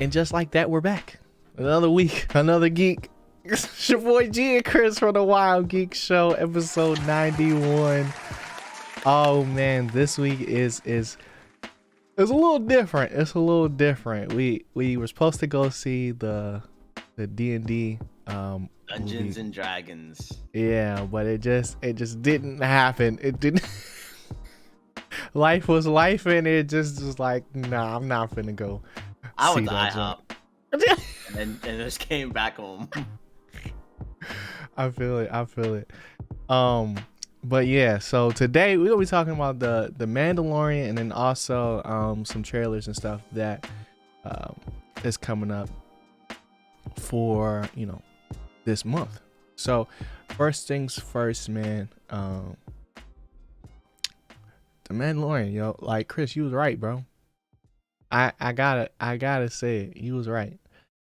And just like that, we're back. Another week, another geek. It's your boy G and Chris from the Wild Geek Show, episode 91. Oh man, this week is it's a little different. It's a little different. We were supposed to go see the D&D Dungeons movie. and Dragons. Yeah, but it just didn't happen. It didn't. Life was life, and it just was like, nah, I'm not finna go. I went see to that IHOP and just came back home. I feel it. But yeah, so today we're gonna be talking about the Mandalorian, and then also some trailers and stuff that is coming up for this month. So first things first, man. The Mandalorian, like Chris, you was right, bro. I gotta say it. You was right.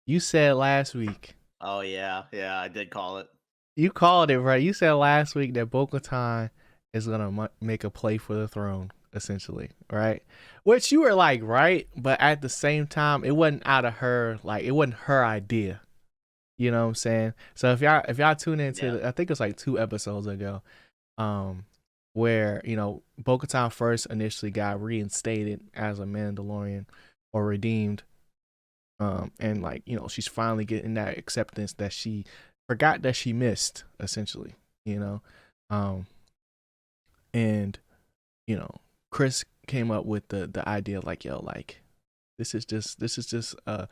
You said last week. Oh yeah, I did call it. You called it, right? You said last week that Bo-Katan is gonna make a play for the throne, essentially, right? Which you were like, right, but at the same time, it wasn't out of her, like it wasn't her idea. You know what I'm saying? So if y'all tune into, I think it's like 2 episodes ago, where Bo-Katan first initially got reinstated as a Mandalorian or redeemed, and she's finally getting that acceptance that she forgot that she missed, essentially, and Chris came up with the idea like, this is just the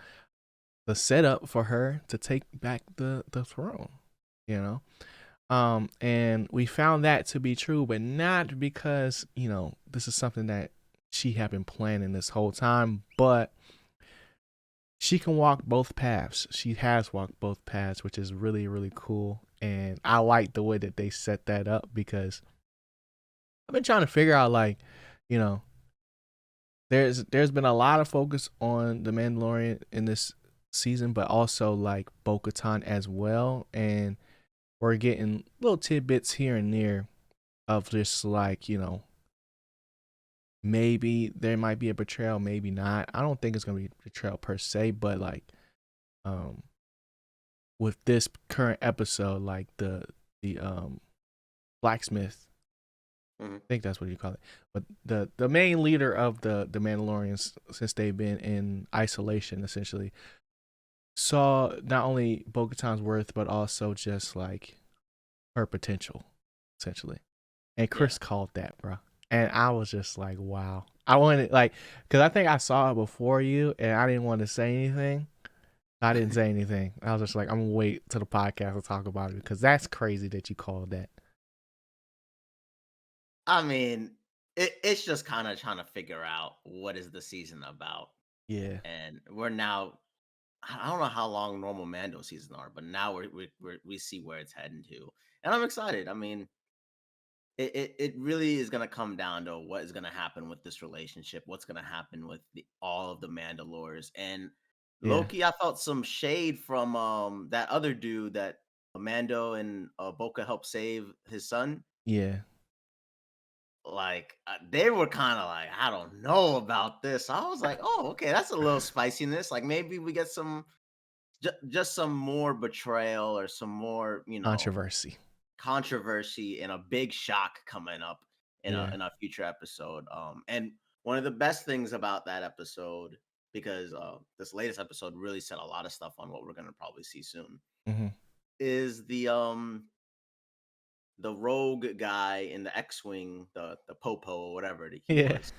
setup for her to take back the throne, and we found that to be true, but not because this is something that she had been planning this whole time, but she can walk both paths. She has walked both paths, which is really, really cool. And I like the way that they set that up, because I've been trying to figure out, there's been a lot of focus on the Mandalorian in this season, but also like Bo-Katan as well. And we're getting little tidbits here and there of just maybe there might be a betrayal, maybe not. I don't think it's gonna be a betrayal per se, but with this current episode, like the blacksmith, I think that's what you call it. But the main leader of the Mandalorians, since they've been in isolation, essentially, saw not only Bo-Katan's worth, but also just like her potential, essentially. And Chris called that, bro. And I was just like, wow. I wanted, because I think I saw it before you, and I didn't want to say anything. I didn't say anything. I was just like, I'm going to wait till the podcast to talk about it, because that's crazy that you called that. I mean, it's just kind of trying to figure out what is the season about. Yeah. And we're now, I don't know how long normal Mando seasons are, but now we see where it's heading to. And I'm excited. I mean, it really is going to come down to what is going to happen with this relationship, what's going to happen with all of the Mandalores. And Loki, I felt some shade from that other dude that Mando and Boca helped save his son. Yeah. Like they were kind of like, I don't know about this. I was like, oh, okay, that's a little spiciness. Like maybe we get some just some more betrayal or some more, controversy and a big shock coming up in a future episode. And one of the best things about that episode, because this latest episode really set a lot of stuff on what we're gonna probably see soon, is the rogue guy in the X-wing, the Popo or whatever he was.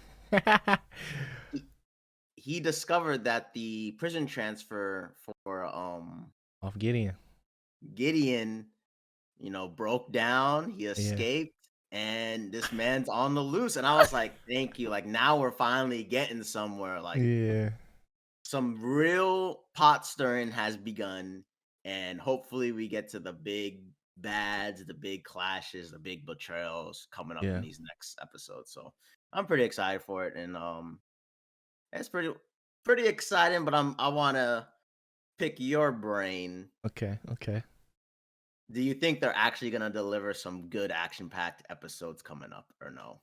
He discovered that the prison transfer for of Gideon, broke down. He escaped, and this man's on the loose. And I was like, thank you. Like now we're finally getting somewhere. Like some real pot stirring has begun, and hopefully we get to the big bads, the big clashes, the big betrayals coming up in these next episodes. So I'm pretty excited for it, and it's pretty exciting. But I want to pick your brain. Okay. Do you think they're actually going to deliver some good action-packed episodes coming up, or no?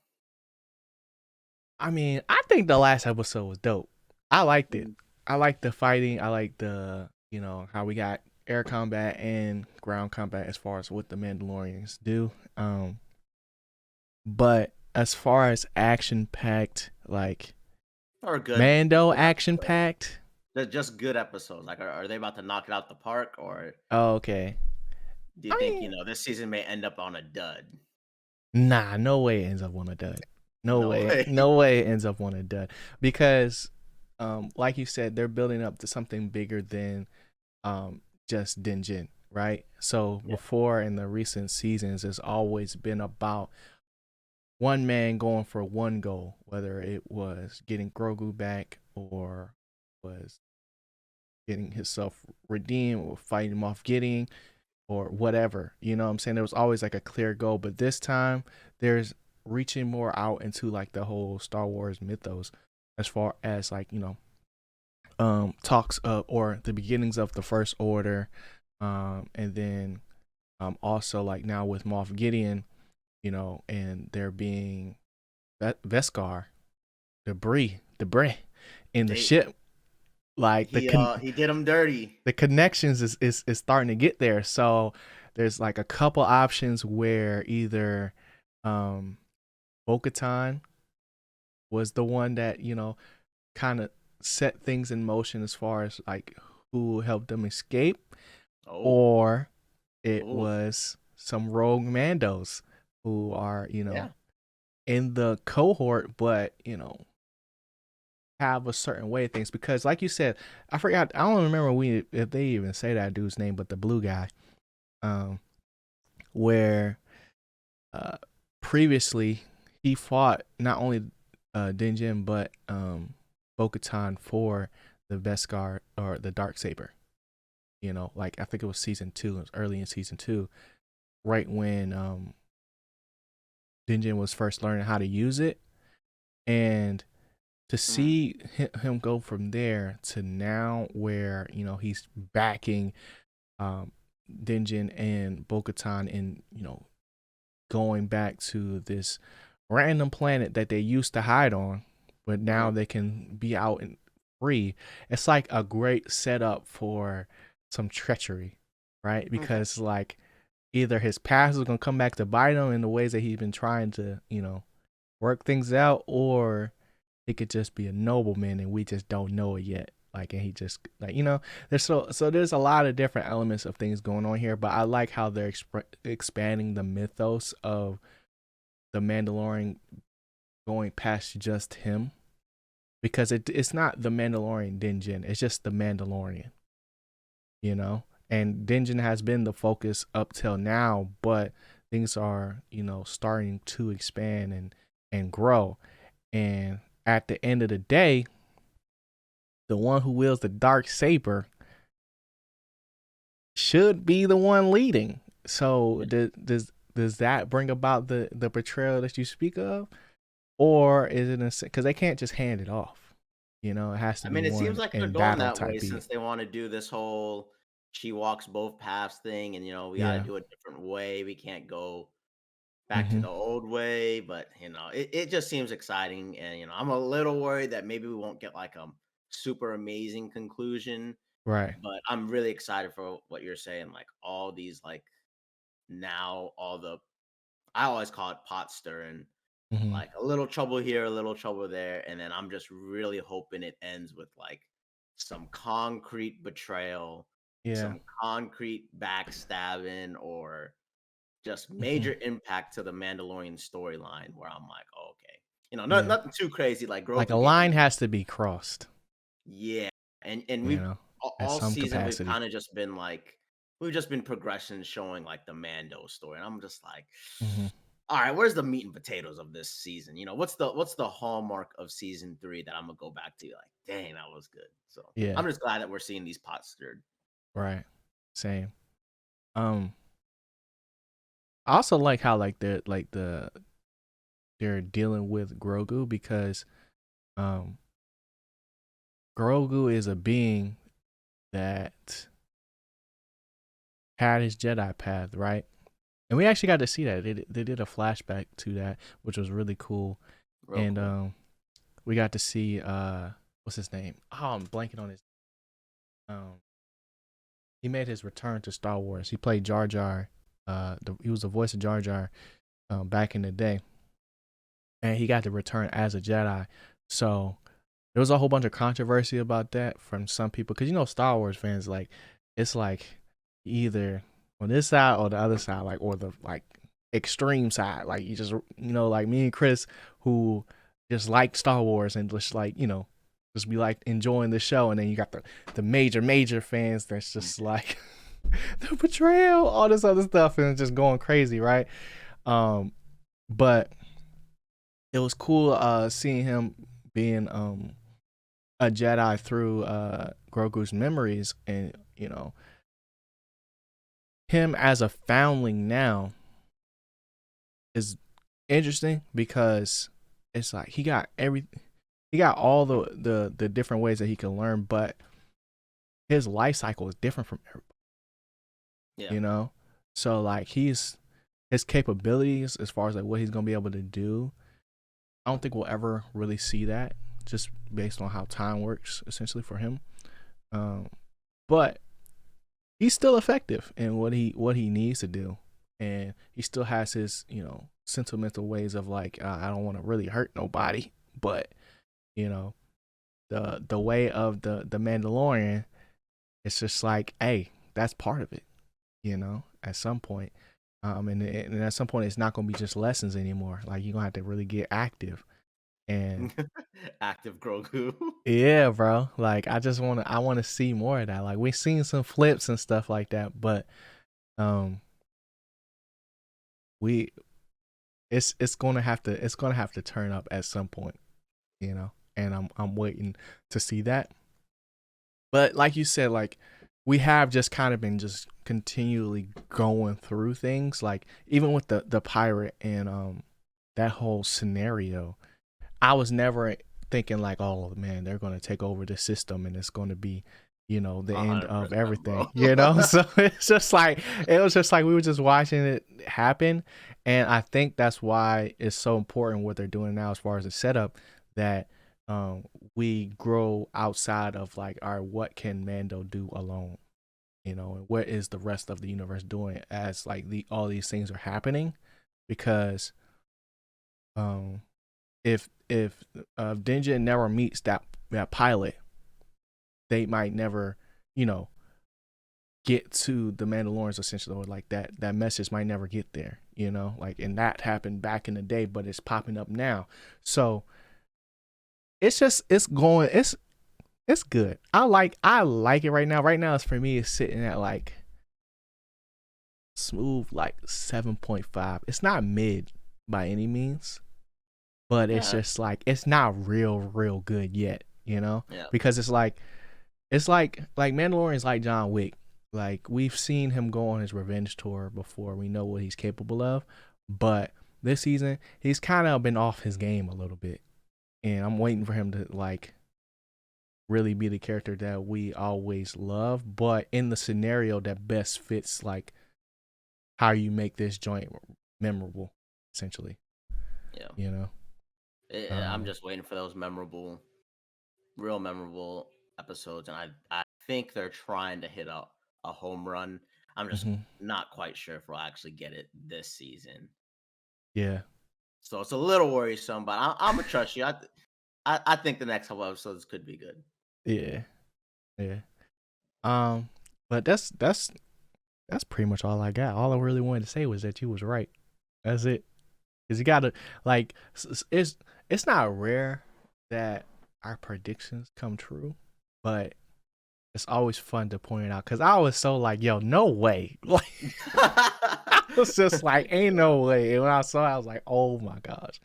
I mean, I think the last episode was dope. I liked it. I like the fighting. I like the how we got air combat and ground combat as far as what the Mandalorians do. But as far as action packed, like Or Mando good action episodes. packed. They're just good episodes. Like, are they about to knock it out the park, or Oh, okay. do you I think mean, this season may end up on a dud? nah, no way it ends up on a dud. No No way, way. no way it ends up on a dud because, like you said, they're building up to something bigger than just Din Djarin, right? So Yeah. before in the recent seasons, it's always been about one man going for one goal, whether it was getting Grogu back or was getting himself redeemed or fighting Moff Gideon or whatever. You know what I'm saying? There was always like a clear goal, but this time there's reaching more out into like the whole Star Wars mythos as far as like, talks of or the beginnings of the First Order, and then also like now with Moff Gideon, and there being Beskar debris in the They ship, like he did them dirty. the connections is starting to get there. So there's like a couple options where either um Bo-Katan was the one that kind of set things in motion as far as like who helped them escape, Oh, or it oh, was some rogue Mandos who are yeah. in the cohort, but have a certain way of things. Because like you said, I don't remember if they even say that dude's name, but the blue guy, um where uh previously he fought not only Din Djarin but Bo-Katan for the Beskar or the Dark Saber. Like I think it was season 2, it was early in season 2, right when Din Djarin was first learning how to use it. And to Mm, see him go from there to now where he's backing Din Djarin and Bo-Katan and going back to this random planet that they used to hide on, but now mm, they can be out and free. It's like a great setup for some treachery, right? okay. Because like either his past is gonna come back to bite him in the ways that he's been trying to, work things out, or he could just be a nobleman and we just don't know it yet. Like, and he just like there's a lot of different elements of things going on here, but I like how they're expanding the mythos of the Mandalorian going past just him, because it's not the Mandalorian Din Djarin, it's just the Mandalorian, and Din Djarin has been the focus up till now, but things are starting to expand and grow, and at the end of the day, the one who wields the dark saber should be the one leading. So does that bring about the betrayal that you speak of, or is it because they can't just hand it off? It has to I be mean, it seems one like they're in going battle that type way beat. since they want to do this whole she walks both paths thing, and we got to Yeah. do a different way. We can't go back to Mm-hmm. the old way, but it just seems exciting, and I'm a little worried that maybe we won't get like a super amazing conclusion, Right. but I'm really excited for what you're saying. Like all these, like now, all the I always call it pot stirring, Mm-hmm. like a little trouble here, a little trouble there, and then I'm just really hoping it ends with like some concrete betrayal, Yeah. some concrete backstabbing, or just Mm-hmm. major impact to the Mandalorian storyline where I'm like, oh, okay, Yeah. nothing too crazy like Like a Grogu getting, line has to be crossed. yeah, and You we've know, at all some season we've capacity. kind of just been like we've just been progression showing like the Mando story, and I'm just like, Mm-hmm. all right, where's the meat and potatoes of this season? What's the hallmark of season 3 that I'm gonna go back to? Like, dang, that was good. So Yeah. I'm just glad that we're seeing these pots stirred. Right. Same. Um. I also like how like they're dealing with Grogu, because um Grogu is a being that had his Jedi path, right? And we actually got to see that. They did a flashback to that, which was really cool. Real And cool. we got to see what's his name? Oh, I'm blanking on his. Um, he made his return to Star Wars. He played Jar Jar. He was the voice of Jar Jar back in the day, and he got to return as a Jedi. So there was a whole bunch of controversy about that from some people, because Star Wars fans, like, it's like either on this side or the other side, like, or the like extreme side. Like, you just like me and Chris, who just like Star Wars and just like just be like enjoying the show, and then you got the major fans that's just like the betrayal, all this other stuff, and just going crazy, right? But it was cool seeing him being a Jedi through Grogu's memories, and him as a foundling now is interesting, because it's like he got all the different ways that he can learn, but his life cycle is different from everybody. Yeah. So like his capabilities as far as like what he's gonna be able to do, I don't think we'll ever really see that, just based on how time works essentially for him. But he's still effective in what he needs to do, and he still has his sentimental ways of like, I don't want to really hurt nobody, but the way of the Mandalorian, it's just like, hey, that's part of it, at some point. And at some point, it's not gonna be just lessons anymore. Like, you're gonna have to really get active. And Active Grogu. yeah, bro. Like, I want to see more of that. Like, we've seen some flips and stuff like that, but we it's gonna have to turn up at some point, and I'm waiting to see that. But like you said, like, we have just kind of been just continually going through things, like even with the pirate and that whole scenario. I was never thinking like, oh man, they're gonna take over the system and it's gonna be, the end of 100%, everything, bro. So it's just like, it was just like we were just watching it happen, and I think that's why it's so important what they're doing now as far as the setup, that we grow outside of like, all right, what can Mando do alone, and what is the rest of the universe doing as like all these things are happening, because if Dinja never meets that pilot, they might never, get to the Mandalorians essentially, or like that message might never get there, like, and that happened back in the day, but it's popping up now. So it's going, it's good. I like it right now. Right now, it's for me, it's sitting at like smooth like 7.5. It's not mid by any means, but it's just like, it's not real good yet, Yeah. because it's like Mandalorian's like John Wick. Like, we've seen him go on his revenge tour before. We know what he's capable of, but this season he's kind of been off his game a little bit, and I'm waiting for him to like really be the character that we always love, but in the scenario that best fits like how you make this joint memorable, essentially. Yeah. I'm just waiting for those real memorable episodes, and I think they're trying to hit a home run. I'm just not quite sure if we'll actually get it this season. Yeah. So it's a little worrisome, but I'm gonna trust you. I think the next couple episodes could be good. Yeah. Yeah. But that's pretty much all I got. All I really wanted to say was that you was right. That's it. Cause you gotta, like, it's not rare that our predictions come true, but it's always fun to point it out. Cause I was so like, yo, no way. Like, I was just like, ain't no way. And when I saw it, I was like, oh my gosh,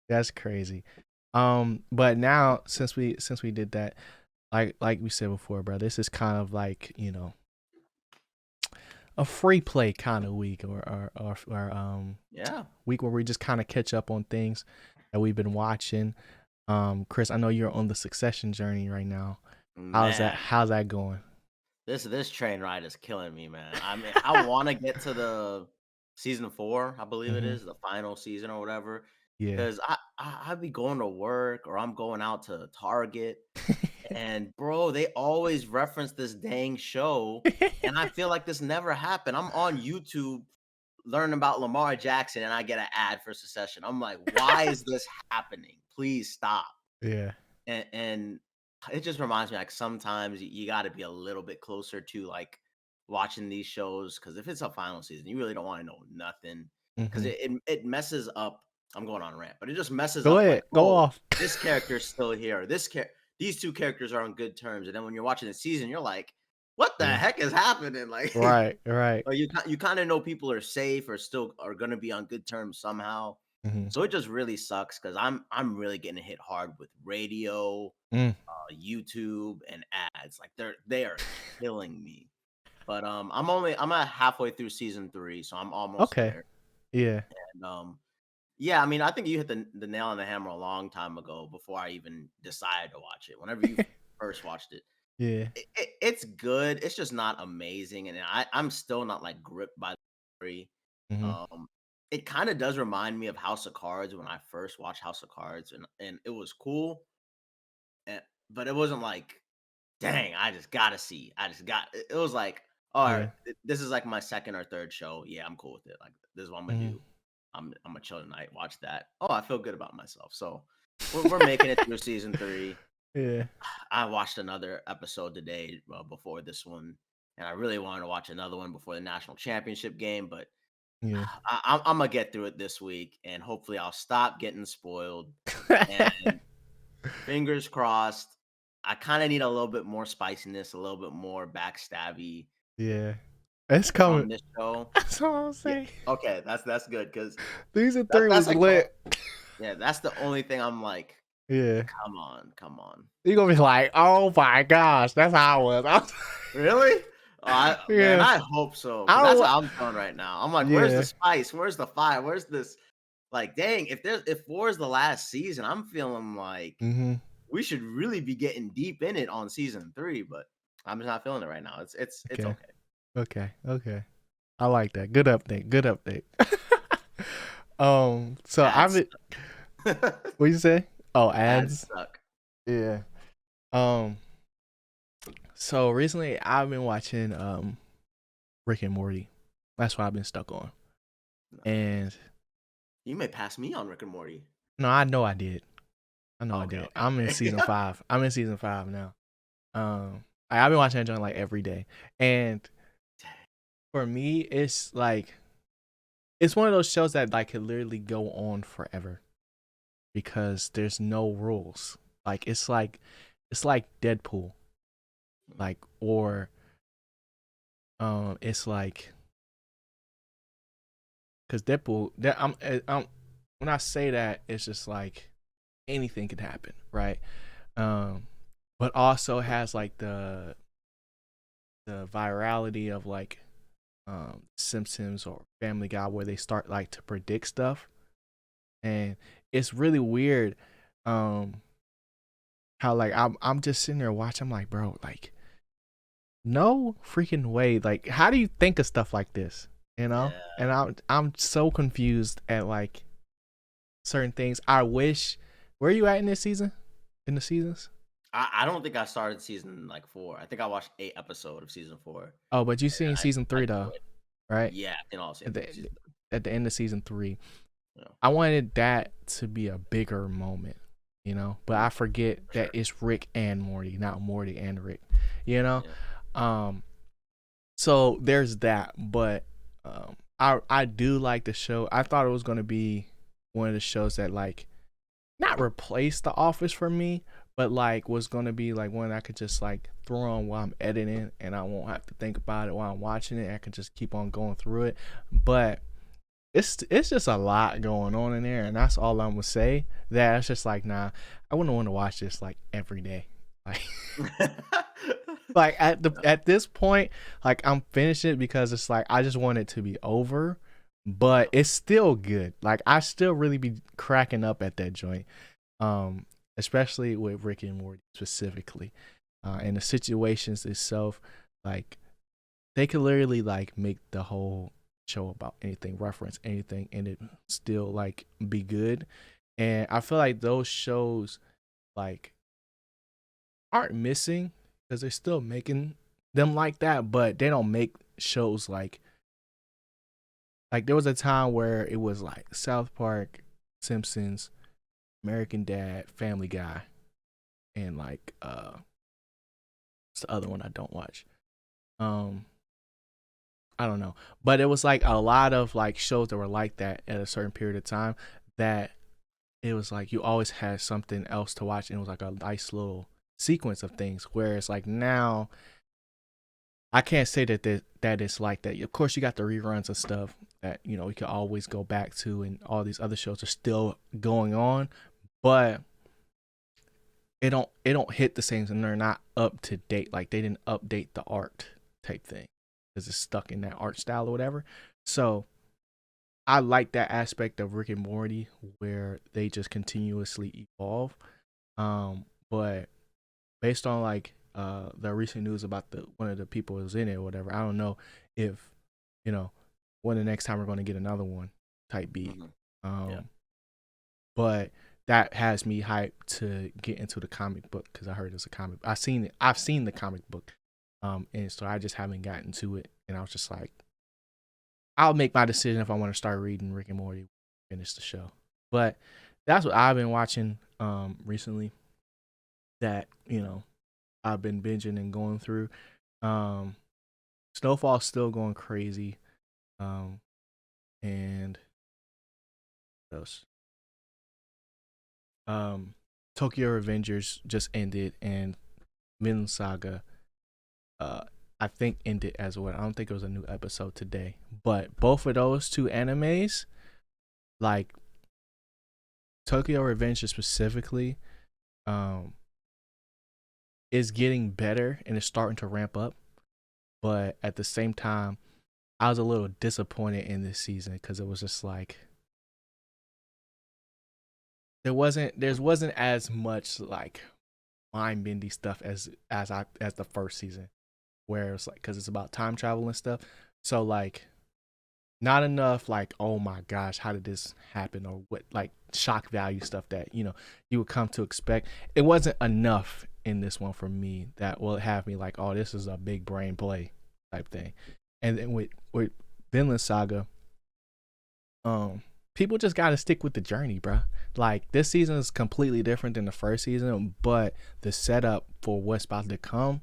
that's crazy. But now, since we did that, like we said before, bro, this is kind of like, a free play kind of week, or Yeah. week where we just kind of catch up on things that we've been watching. Chris, I know you're on the Succession journey right now. How's that going? This train ride is killing me, man. I mean, I want to get to the season 4, I believe it is, the final season or whatever. Yeah. Because I'd be going to work or I'm going out to Target, and bro, they always reference this dang show, and I feel like this never happened. I'm on YouTube learning about Lamar Jackson, and I get an ad for Succession. I'm like, why is this happening? Please stop. Yeah. And it just reminds me, like, sometimes you got to be a little bit closer to like watching these shows, because if it's a final season, you really don't want to know nothing, because Mm-hmm. it messes up. I'm going on a rant, but it just messes Go up ahead. like, Go oh, off. this character's still here. These two characters are on good terms, and then when you're watching the season, you're like, what the Yeah. heck is happening? Like, Right. Right. or you kind of know people are safe or still are going to be on good terms somehow. Mm-hmm. So it just really sucks, because I'm really getting hit hard with radio, Mm. YouTube, and ads. Like, they are killing me. But I'm at halfway through season 3, so I'm almost Okay. there. Yeah. And yeah, I mean, I think you hit the nail on the hammer a long time ago before I even decided to watch it. Whenever you first watched it, Yeah. it's good. It's just not amazing, and I'm still not like gripped by the story. Mm-hmm. Um, it kind of does remind me of House of Cards when I first watched House of Cards, and it was cool, and, but it wasn't like, dang, I just gotta see. I just got. It was like, all right, Yeah. this is like my second or third show. Yeah, I'm cool with it. Like, this is what I'm gonna Mm-hmm. do. I'm gonna chill tonight, watch that. Oh, I feel good about myself. So we're making it through season 3. Yeah. I watched another episode today, before this one, and I really wanted to watch another one before the national championship game, but Yeah. I'm gonna get through it this week, and hopefully I'll stop getting spoiled. And fingers crossed. I kind of need a little bit more spiciness, a little bit more backstabby Yeah. It's from coming. this show. That's all I'm Yeah. saying. Okay, that's good, because Season 3 that's was like lit. yeah, that's the only thing I'm like, Yeah. come on. You're gonna be like, oh my gosh, that's how I was. Really? Man, Yeah. I hope so, I because don't that's wa- how I'm feeling right now. I'm like, where's the Yeah. spice? Where's the fire? Where's this? Like, dang, if 4 is the last season, I'm feeling like Mm-hmm. we should really be getting deep in it on season 3, but I'm just not feeling it right now. It's Okay. okay. Okay. Okay. I like that. Good update. Good update. So I've Ads. been, what you say? Oh, Ads ads. suck. Yeah. Um. So recently I've been watching Rick and Morty. That's what I've been stuck on. And You may pass me on Rick and Morty. no, I know I did. I know I Okay, did. okay, I'm in okay. season 5. I'm in season 5 now. I've been watching that joint like every day, and for me, it's like it's one of those shows that like could literally go on forever because there's no rules. Like it's like Deadpool, like or it's like because Deadpool. I'm when I say that, it's just like anything could happen, right? Um, but also has like the virality of like Simpsons or Family Guy where they start like to predict stuff, and it's really weird how like I'm just sitting there watching. I'm like, bro, like no freaking way. Like, how do you think of stuff like this? You know? Yeah. And I'm so confused at like certain things. I wish. Where are you at in this season? In the seasons? I don't think I started season like 4. I think I watched 8 episode of season 4. Oh, but you And seen season I 3 though, quit. right? Yeah, in all At season the season at the end of season 3. 3. I wanted that to be a bigger moment, you know, but I forget that Sure. it's Rick and Morty, not Morty and Rick, you know. Yeah. So there's that, but I do like the show. I thought it was gonna be one of the shows that like not replace The Office for me, but like was gonna be like one I could just like throw on while I'm editing, and I won't have to think about it while I'm watching it. I can just keep on going through it, but it's just a lot going on in there, and that's all I'm gonna say. That it's just like, nah, I wouldn't want to watch this like every day. Like, like at this point, like I'm finishing it because it's like I just want it to be over, but it's still good. Like I still really be cracking up at that joint, especially with Rick and Morty specifically, and the situations itself. Like they could literally like make the whole show about anything, reference anything, and it still like be good. And I feel like those shows like aren't missing because they're still making them like that, but they don't make shows like there was a time where it was like South Park, Simpsons, American Dad, Family Guy, and like it's the other one I don't watch. Um I don't know. But it was like a lot of like shows that were like that at a certain period of time that it was like you always had something else to watch and it was like a nice little sequence of things. Whereas like now I can't say that it's like that. Of course you got the reruns of stuff that, you know, we can always go back to and all these other shows are still going on, but it don't hit the same and they're not up to date. Like they didn't update the art type thing because it's stuck in that art style or whatever. So I like that aspect of Rick and Morty where they just continuously evolve. But based on like the recent news about the one of the people who's in it or whatever, I don't know if you know when the next time we're going to get another one type beat. Yeah. But that has me hyped to get into the comic book because I heard it's a comic. I've seen it. I've seen the comic book, and so I just haven't gotten to it. And I was just like, I'll make my decision if I want to start reading Rick and Morty, finish the show. But that's what I've been watching recently. That I've been binging and going through. Snowfall's still going crazy. And what else? Tokyo Revengers just ended, and Vinland Saga, I think ended as well. I don't think it was a new episode today, but both of those two animes, like Tokyo Revengers specifically, is getting better and it's starting to ramp up. But at the same time, I was a little disappointed in this season because it was just like there wasn't as much like mind bending stuff as the first season, where it's like because it's about time travel and stuff. So like not enough like, oh my gosh, how did this happen, or what like shock value stuff that you would come to expect. It wasn't enough in this one for me that will have me like, oh, this is a big brain play type thing. And then with Vinland Saga, people just got to stick with the journey, bro. Like this season is completely different than the first season, but the setup for what's about to come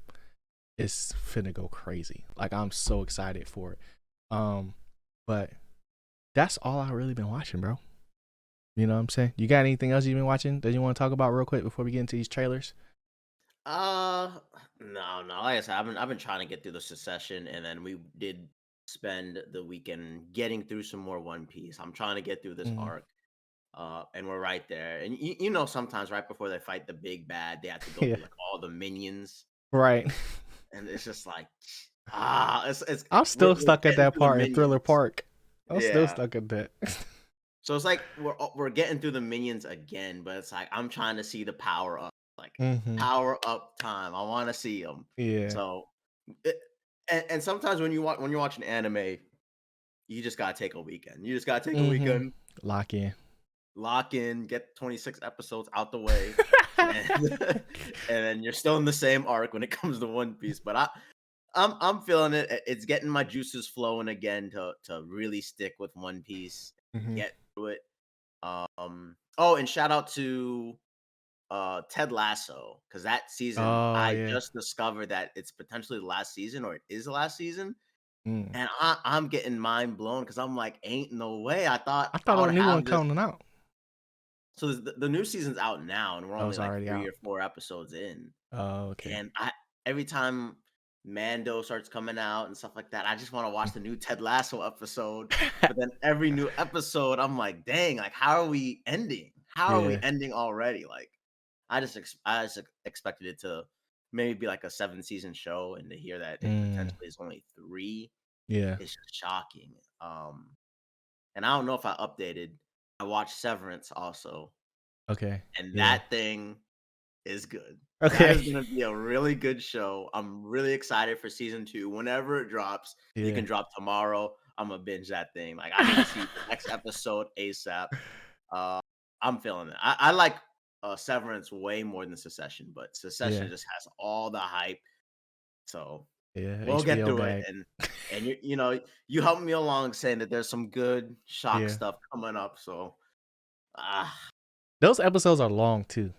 is finna go crazy. Like I'm so excited for it. But that's all I really been watching, bro. You know what I'm saying? You got anything else you've been watching that you want to talk about real quick before we get into these trailers? No. Like I said, I've been trying to get through the Succession, and then we did spend the weekend getting through some more One Piece. I'm trying to get through this Mm. arc, and we're right there. And sometimes right before they fight the big bad, they have to go Yeah. through like all the minions, Right. and it's just like, it's I'm we're still stuck at getting that through the part in Thriller minions. Park. I'm still Yeah. stuck at that. So it's like we're getting through the minions again, but it's like I'm trying to see the like Mm-hmm. power up time. I want to see them. Yeah. So, it, and sometimes when you're watching anime, you just gotta take a weekend. You just gotta take a Mm-hmm. weekend, Lock in. lock in, get 26 episodes out the way, and and then you're still in the same arc when it comes to One Piece. But I'm feeling it. It's getting my juices flowing again to really stick with One Piece, Mm-hmm. get through it. Oh, and shout out to Ted Lasso, because that season Oh I yeah. just discovered that it's potentially the last season, or it is the last season, Mm. and I'm getting mind blown because I'm like, ain't no way. I thought I I thought would a new one have this. coming out. So the new season's out now, and we're Oh, only it's like already 3 out. or 4 episodes in. Oh, okay. And I every time Mando starts coming out and stuff like that, I just want to watch the new Ted Lasso episode. But then every new episode, I'm like, dang, like how are we ending? How are we Yeah. ending already? Like I just expected it to maybe be like a 7 season show, and to hear that it Mm. potentially is only 3 Yeah. is just shocking. And I don't know if I updated. I watched Severance also, Okay. and Yeah. that thing is good. That Okay. is gonna be a really good show. I'm really excited for season 2. Whenever it drops, it Yeah. can drop tomorrow. Imma binge that thing. Like, I need to see the next episode ASAP. I'm feeling it. I like Severance way more than Succession, but Yeah. Succession just has all the hype. So Yeah. we'll get HBO through it, bag. and you helped me along saying that there's some good shock Yeah. stuff coming up. So ah, Those episodes are long too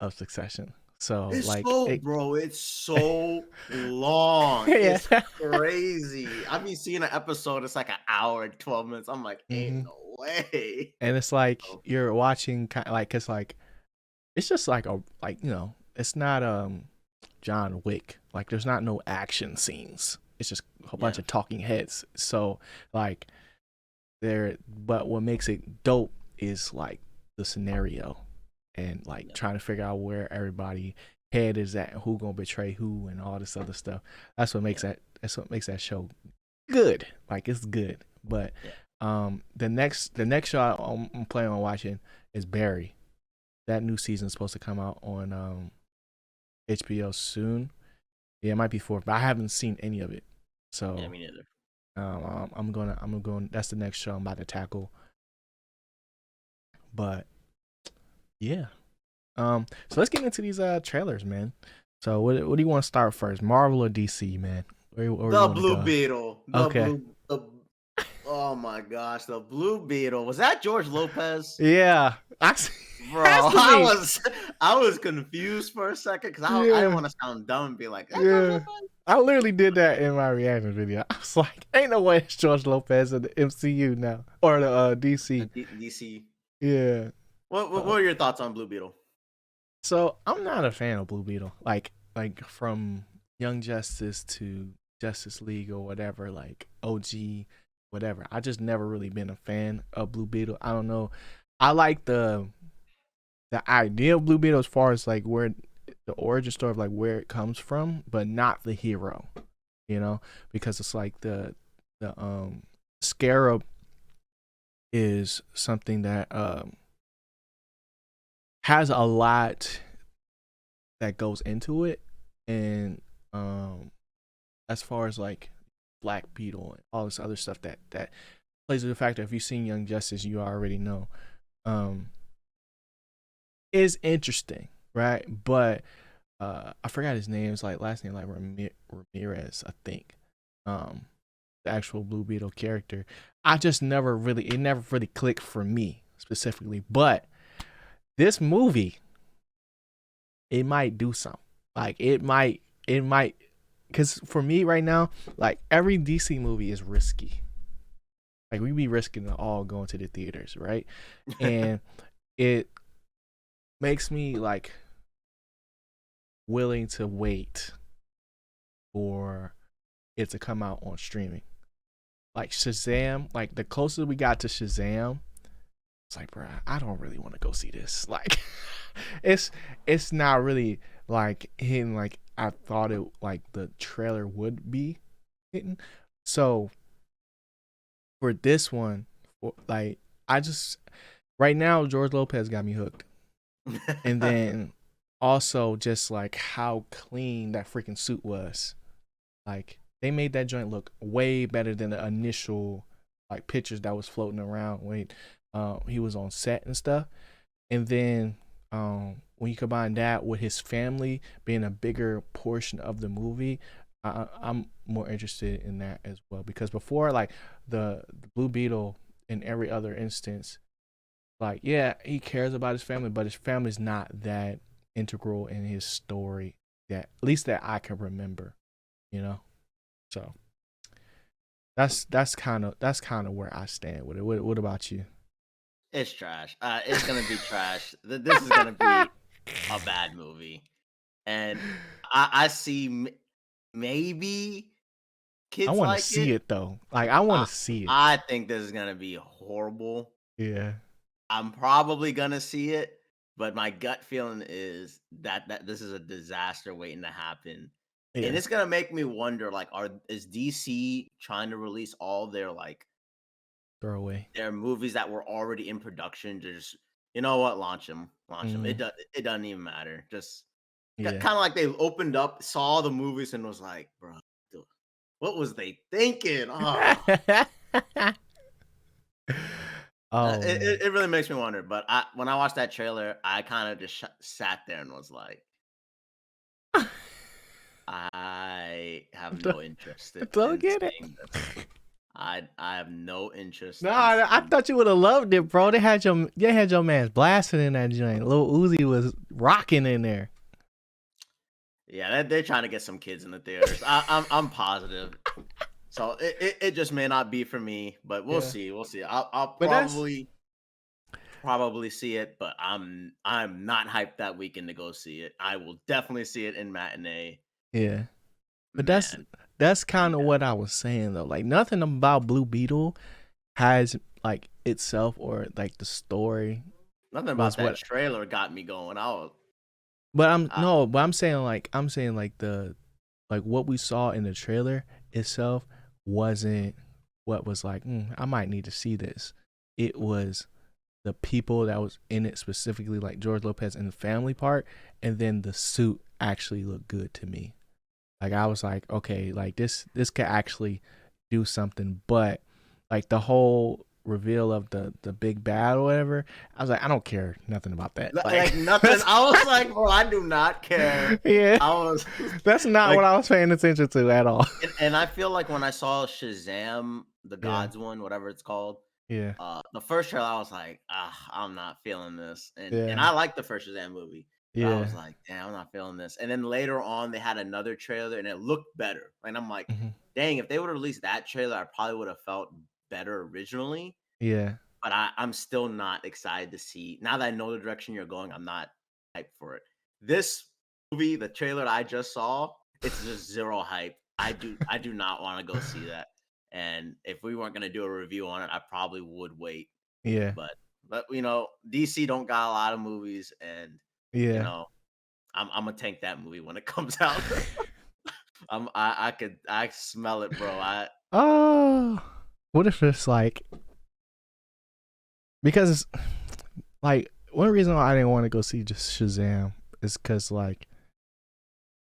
of Succession. So it's like so it bro, it's so long. yeah. It's crazy. I've been seeing an episode, it's like an hour and 12 minutes. I'm like, ain't Mhm. no way. And it's like So, you're watching kind of like cuz like it's just like a like, it's not John Wick. Like there's not no action scenes. It's just a whole bunch yeah, of talking heads. So like but what makes it dope is like the scenario and like yeah, trying to figure out where everybody head is at and who gonna betray who and all this other stuff. yeah, That's what makes that show good. Like it's good. But yeah. the next show I'm planning on watching is Barry. That new season is supposed to come out on HBO soon. Yeah, it might be fourth, but I haven't seen any of it. Yeah, So me neither. I'm going. That's the next show I'm about to tackle. But yeah. So let's get into these trailers, man. So what do you want to start first, Marvel or DC, man? Where you The want to Blue go? Beetle. Okay. Oh my gosh, the Blue Beetle. Was that George Lopez? Yeah, Bro, has to I be. was I was confused for a second because I didn't Yeah, want to sound dumb and be like, that George yeah. Lopez? I literally did that in my reaction video. I was like, "Ain't no way it's George Lopez in the MCU now or the DC." DC. Yeah. What Uh, are your thoughts on Blue Beetle? so I'm not a fan of Blue Beetle. Like from Young Justice to Justice League or whatever, like OG, whatever. I just never really been a fan of Blue Beetle. I don't know. I like the idea of Blue Beetle as far as like where the origin story of like where it comes from, but not the hero. Because it's like the Scarab is something that has a lot that goes into it, and as far as like Black Beetle and all this other stuff that plays with the fact that if you've seen Young Justice, you already know, um, is interesting, right? But I forgot his name. It's like last name like Ramirez, I think. The actual Blue Beetle character. It never really clicked for me specifically. But this movie, it might do something. Like it might, because for me right now, like every DC movie is risky. Like we be risking it all going to the theaters, right? And it makes me like willing to wait for it to come out on streaming. Like Shazam, like the closer we got to Shazam, it's like, bro, I don't really want to go see this. Like, it's not really like hitting like I thought it like the trailer would be hitting. So for this one, like I just right now George Lopez got me hooked, and then also just like how clean that freaking suit was. Like they made that joint look way better than the initial like pictures that was floating around when he was on set and stuff. And then when you combine that with his family being a bigger portion of the movie, I'm more interested in that as well. Because before, like the Blue Beetle in every other instance, like yeah, he cares about his family, but his family's not that integral in his story that at least that I can remember, you know. So that's kind of where I stand with it. What about you? It's trash. It's gonna be trash. This is gonna be a bad movie, and I see maybe I kids want to like see it. it though. Like I want I to see it. I think this is gonna be horrible. Yeah. I'm probably gonna see it, but my gut feeling is that this is a disaster waiting to happen. And Yeah. it's gonna make me wonder, like, is DC trying to release all Throw away. their movies that were already in production? Just you know what, launch them. Mm, It doesn't even matter. Just kind yeah. of like they opened up, saw the movies, and was like, bro, what was they thinking? Oh, Oh man. It really makes me wonder. But when I watched that trailer, I kind of just sat there and was like, I have Don't no interest don't in get it. seeing this. I have no interest Nah, in I seeing. thought you would have loved it, bro. They had your man's blasting in that joint. Lil Uzi was rocking in there. Yeah, they're trying to get some kids in the theaters. I'm positive. So it just may not be for me, but we'll Yeah. see. We'll see. I'll But that's probably see it, but I'm not hyped that weekend to go see it. I will definitely see it in matinee. yeah. But that's Man, that's kind of yeah. what I was saying though. Like nothing about Blue Beetle has like itself or like the story Nothing about was that what. trailer got me going. But I'm I no, but I'm saying like the like what we saw in the trailer itself wasn't what was like. I might need to see this. It was the people that was in it specifically, like George Lopez and the family part, and then the suit actually looked good to me. Like I was like, okay, like this could actually do something, but like the whole reveal of the big bad or whatever, I was like, I don't care nothing about that. Like like nothing. that's I was like, bro, I do not care. yeah, I was that's not like, what I was paying attention to at all. and I feel like when I saw Shazam, the Yeah, Gods one, whatever it's called, yeah, the first trailer, I was like, I'm not feeling this, and yeah, I like the first Shazam movie, but I was yeah. like, damn, I'm not feeling this. And then later on, they had another trailer, and it looked better. And I'm like, Hmm. dang, if they would have released that trailer, I probably would have felt better originally. Yeah, But I'm still not excited to see. Now that I know the direction you're going, I'm not hyped for it. This movie, the trailer that I just saw, it's just zero hype. I do not want to go see that. And if we weren't gonna do a review on it, I probably would wait. yeah, But DC don't got a lot of movies, and you yeah. know, I'm gonna tank that movie when it comes out. I smell it, bro. I Oh, what if it's like because like one reason why I didn't want to go see just Shazam is because like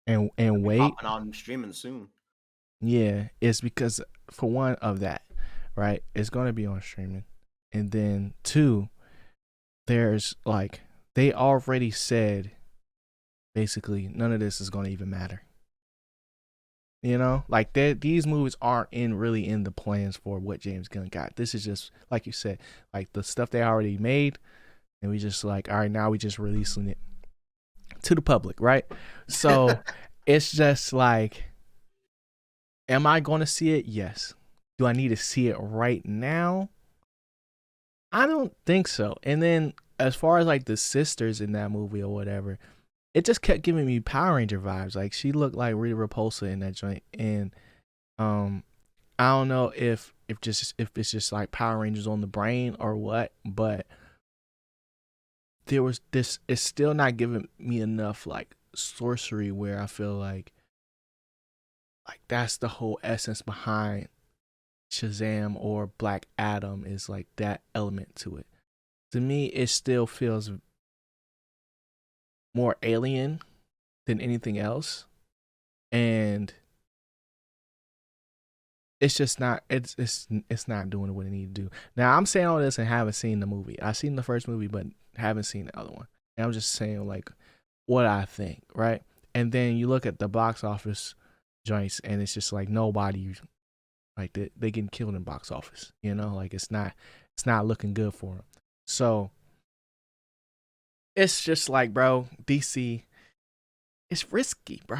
and be wait, popping on streaming soon. yeah, it's because for one of that, right? It's gonna be on streaming, and then two, there's like they already said basically none of this is gonna even matter. You know, like these movies aren't really in the plans for what James Gunn got. This is just like you said, like the stuff they already made, and we just like, all right, now we just releasing it to the public, right? So it's just like, am I going to see it? Yes. Do I need to see it right now? I don't think so. And then as far as like the sisters in that movie or whatever, it just kept giving me Power Ranger vibes. Like she looked like Rita Repulsa in that joint, and um, I don't know if it's just like Power Rangers on the brain or what, but there was this. It's still not giving me enough like sorcery where I feel like that's the whole essence behind Shazam or Black Adam is like that element to it. To me, it still feels more alien than anything else, and it's just not. It's not doing what it need to do. Now I'm saying all this and haven't seen the movie. I've seen the first movie, but haven't seen the other one. And I'm just saying like what I think, right? And then you look at the box office joints, and it's just like nobody like they getting killed in box office. You know, like it's not looking good for them. So it's just like, bro, DC, it's risky, bro.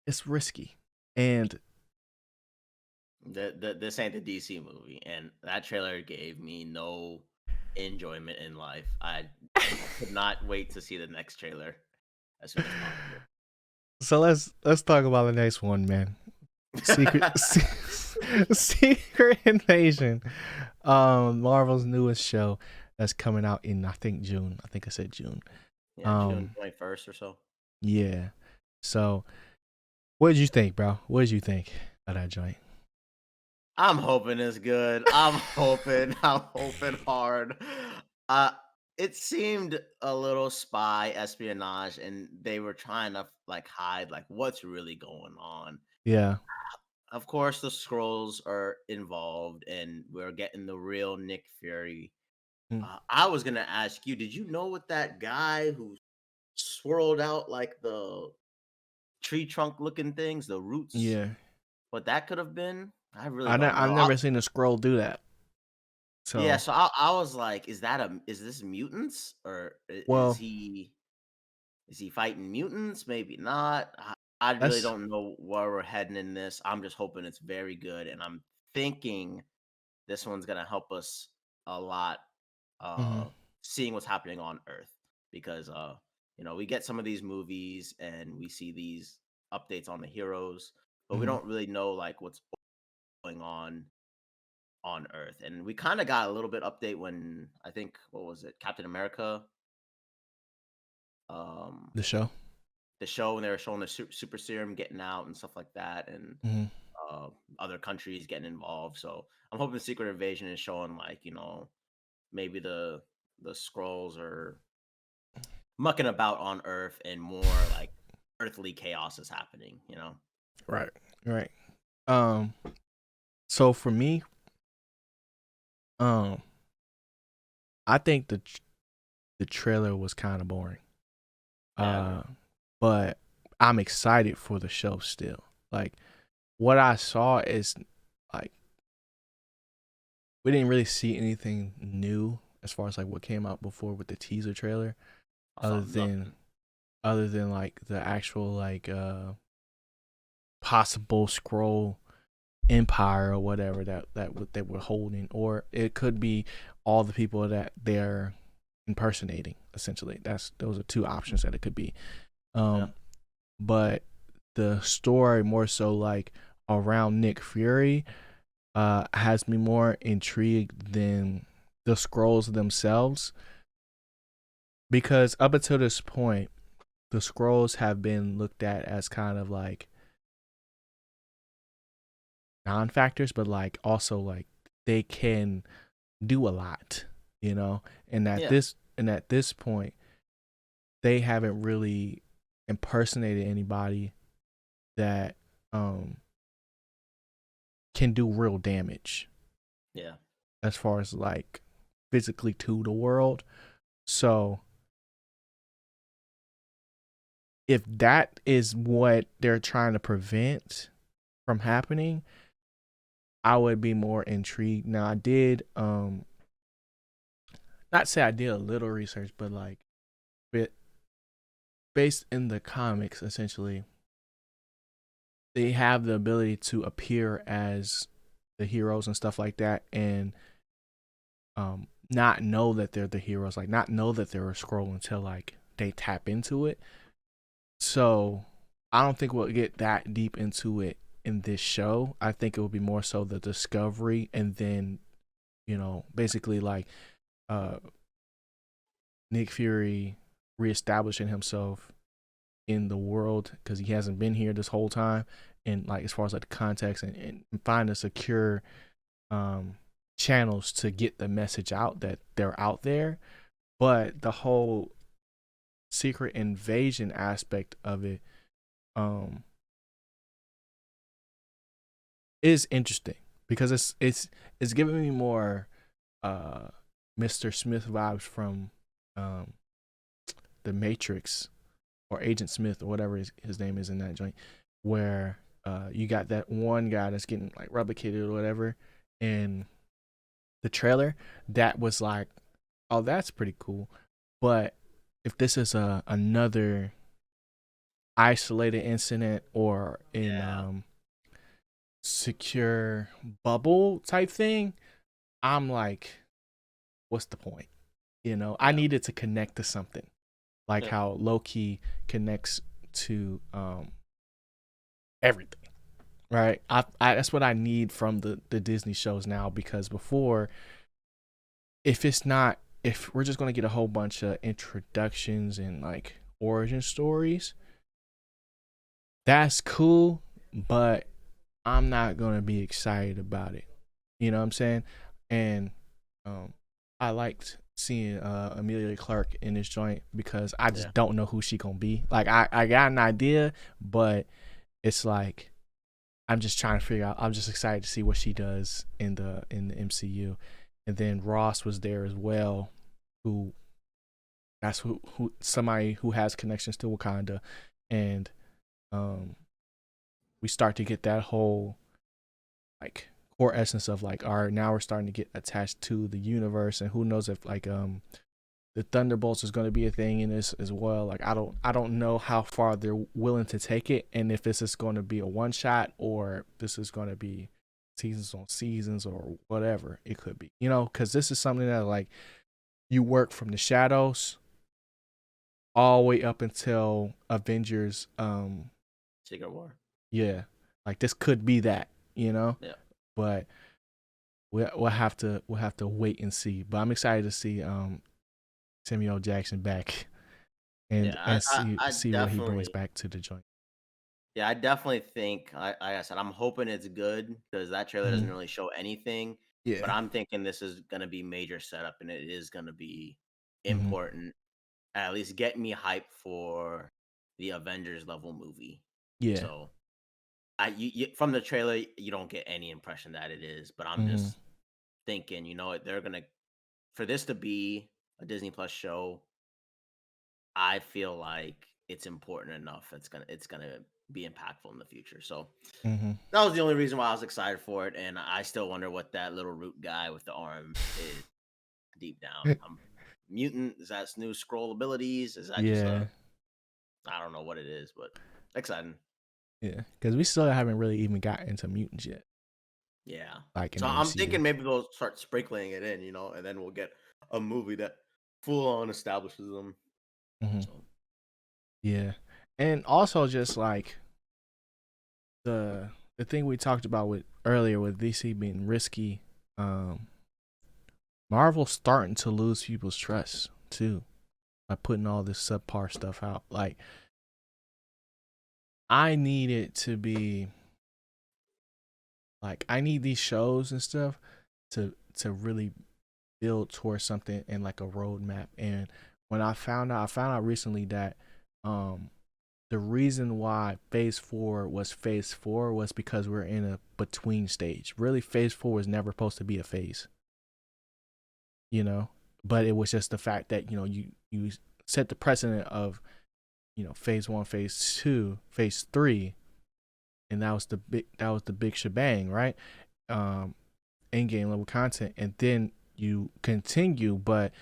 It's risky, and This ain't the DC movie, and that trailer gave me no enjoyment in life. I could not wait to see the next trailer as soon as possible. so let's talk about the next one, man. Secret Secret Invasion, Marvel's newest show that's coming out in I think June. I think I said June. Yeah, June Um, 21st or so. yeah. So, what did you think, bro? What did you think of that joint? I'm hoping it's good. I'm hoping hard. Uh, it seemed a little spy espionage, and they were trying to like hide like what's really going on. Yeah, Of course, the scrolls are involved, and we're getting the real Nick Fury. I was gonna ask you, did you know what that guy who swirled out like the tree trunk looking things, the roots, Yeah. what that could have been? I really don't I've know. never seen a scroll do that. Yeah, So, so I was like, is this mutants or well, is he fighting mutants? Maybe not. I really that's don't know where we're heading in this. I'm just hoping it's very good, and I'm thinking this one's gonna help us a lot, mhm, seeing what's happening on Earth because we get some of these movies and we see these updates on the heroes, but we mhm, don't really know like what's going on Earth. And we kind of got a little bit update when I think what was it, Captain America, um, the show. the show when they were showing the super serum getting out and stuff like that, and Mhm. uh, other countries getting involved. So I'm hoping Secret Invasion is showing like maybe the scrolls are mucking about on Earth and more like earthly chaos is happening. Right. Right. Um so for me, um I think the trailer was kind of boring. Yeah, I agree. Uh but I'm excited for the show still. Like what I saw is like we didn't really see anything new as far as like what came out before with the teaser trailer I saw other than nothing. like the actual like possible scroll empire or whatever they were holding, or it could be all the people that they're impersonating. Essentially, those are two options that it could be. Yeah, Um, but the story more so like around Nick Fury has me more intrigued than the scrolls themselves, because up until this point, the scrolls have been looked at as kind of like non-factors, but like also like they can do a lot, you know. yeah, And at this point, they haven't really impersonated anybody that um can do real damage yeah, as far as like physically to the world. So if that is what they're trying to prevent from happening, I would be more intrigued. Now I did not say I did a little research, but like bit based in the comics essentially they have the ability to appear as the heroes and stuff like that, and not know that they're the heroes, like not know that they're a scroll until like they tap into it. So I don't think we'll get that deep into it in this show. I think it will be more so the discovery, and then basically like uh Nick Fury reestablishing himself in the world because he hasn't been here this whole time, and like as far as like the context, and find a secure um channels to get the message out that they're out there. But the whole secret invasion aspect of it um is interesting because it's giving me more uh Mr. Smith vibes from um the Matrix, or Agent Smith, or whatever his name is in that joint, where you got that one guy that's getting like replicated or whatever in the trailer. That was like, oh, that's pretty cool. But if this is another isolated incident or in yeah, secure bubble type thing, I'm like, what's the point? I yeah, needed to connect to something, like yeah, how Loki connects to everything. Right. That's what I need from the Disney shows now, because before, if we're just gonna get a whole bunch of introductions and like origin stories, that's cool, but I'm not gonna be excited about it. You know what I'm saying? And um I liked seeing Amelia Clark in this joint because I yeah, just don't know who she gonna be. Like I got an idea, but it's like I'm just trying to figure out. I'm just excited to see what she does in the MCU. and then Ross was there as well, who that's who somebody who has connections to Wakanda, and um we start to get that whole like core essence of like, all right, now we're starting to get attached to the universe, and who knows if like the Thunderbolts is going to be a thing in this as well. Like I don't know how far they're willing to take it, and if this is going to be a one shot or this is going to be seasons on seasons or whatever it could be. Because this is something that like you work from the shadows all the way up until Avengers. Secret War. Yeah, like this could be that. Yeah. But we'll have to wait and see. But I'm excited to see Samuel Jackson back and Yeah, and I, see I, I see what he brings definitely, back to the joint. yeah, I definitely think, like I said, I'm hoping it's good because that trailer doesn't Mhm. really show anything. But Yeah. I'm thinking this is gonna be major setup, and it is gonna be Mhm. important. At least get me hyped for the Avengers level movie. Yeah. So from the trailer, you don't get any impression that it is. But I'm Mhm. just thinking, they're gonna for this to be a Disney Plus show. I feel like it's important enough. It's gonna be impactful in the future. So Mhm. that was the only reason why I was excited for it, and I still wonder what that little root guy with the arm is deep down. Mutant, is that new scroll abilities? Is that just Yeah. a, I don't know what it is, but exciting. Yeah. Because we still haven't really even got into mutants yet, Yeah. like in So the I'm MCU. thinking maybe they'll start sprinkling it in, and then we'll get a movie that full on establishes them. Mhm. So Yeah. And also just like the thing we talked about with earlier with DC being risky, um, Marvel's starting to lose people's trust too by putting all this subpar stuff out. Like I need it to be like I need these shows and stuff to really build towards something and like a roadmap. And when I found out recently that um the reason why phase 4 was phase 4 was because we're in a between stage. Really, phase 4 was never supposed to be a phase, you know. But it was just the fact that you set the precedent of phase 1, phase 2, phase 3, and that was the big shebang, right? Um, in game level content, and then you continue, but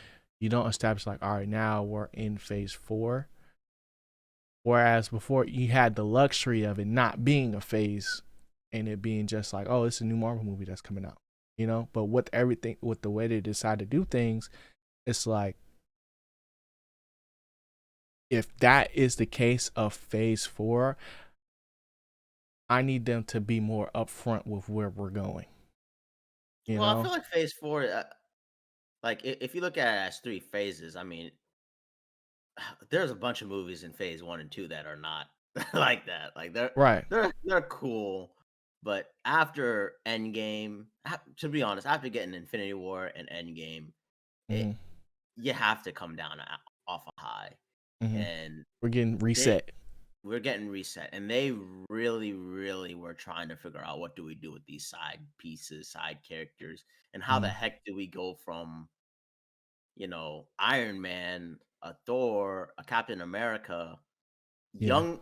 you don't establish like, all right, now we're in phase 4. Whereas before you had the luxury of it not being a phase and it being just like, oh, it's a new Marvel movie that's coming out, But with the way they decide to do things, it's like if that is the case of phase 4, I need them to be more upfront with where we're going, you well, I know? feel like phase four, like if you look at it as three phases, I mean, there's a bunch of movies in phase 1 and 2 that are not like that. Like Right. they're cool, but after Endgame, to be honest, after getting Infinity War and Endgame, it Mm-hmm. you have to come down off a high, Mm-hmm. and We're getting they reset. we're getting reset, and they really, really were trying to figure out what do we do with these side pieces, side characters, and how the Mm-hmm. heck do we go from Iron Man, a Thor, a Captain America, Yeah. young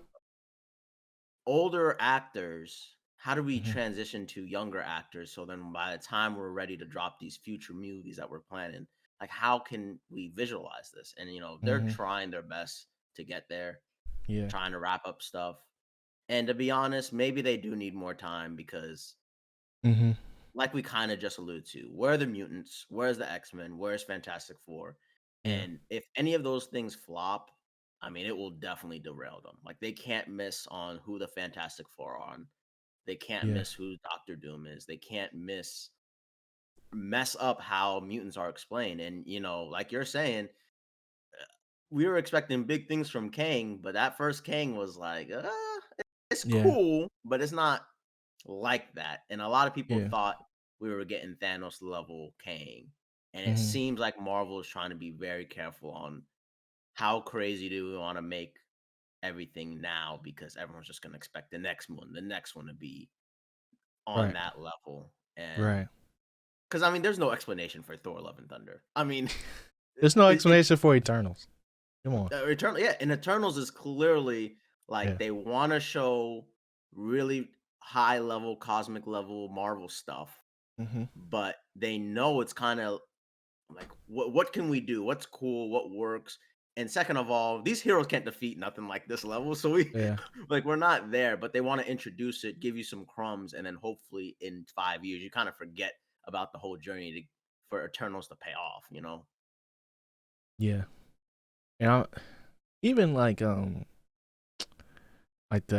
older actors, how do we Mm-hmm. transition to younger actors so then by the time we're ready to drop these future movies that we're planning, like how can we visualize this? And they're Mm-hmm. trying their best to get there, Yeah. trying to wrap up stuff. And to be honest, maybe they do need more time because Mm-hmm. like we kind of just alluded to, where are the mutants? Where's the X-Men? Where's Fantastic Four? Yeah. And if any of those things flop, I mean, it will definitely derail them. Like they can't miss on who the Fantastic Four are on. They can't Yeah. miss who Doctor Doom is. They can't mess up how mutants are explained. And like you're saying, we were expecting big things from Kang, but that first Kang was like, it's Yeah. cool, but it's not like that. And a lot of people Yeah. thought we were getting Thanos level Kang. And it Mm-hmm. seems like Marvel is trying to be very careful on how crazy do we want to make everything now because everyone's just going to expect the next one to be on Right. that level. And Right. 'cause I mean, there's no explanation for Thor: Love and Thunder. I mean, There's no it's explanation for Eternals. Come on. Eternal, yeah, and Eternals is clearly like Yeah. they wanna show really high level, cosmic level Marvel stuff, Mhm. but they know it's kinda like, what can we do? What's cool? What works? And second of all, these heroes can't defeat nothing like this level, so we Yeah. like we're not there. But they want to introduce it, give you some crumbs, and then hopefully in 5 years you kind of forget about the whole journey for Eternals to pay off. You know? Yeah. And even like the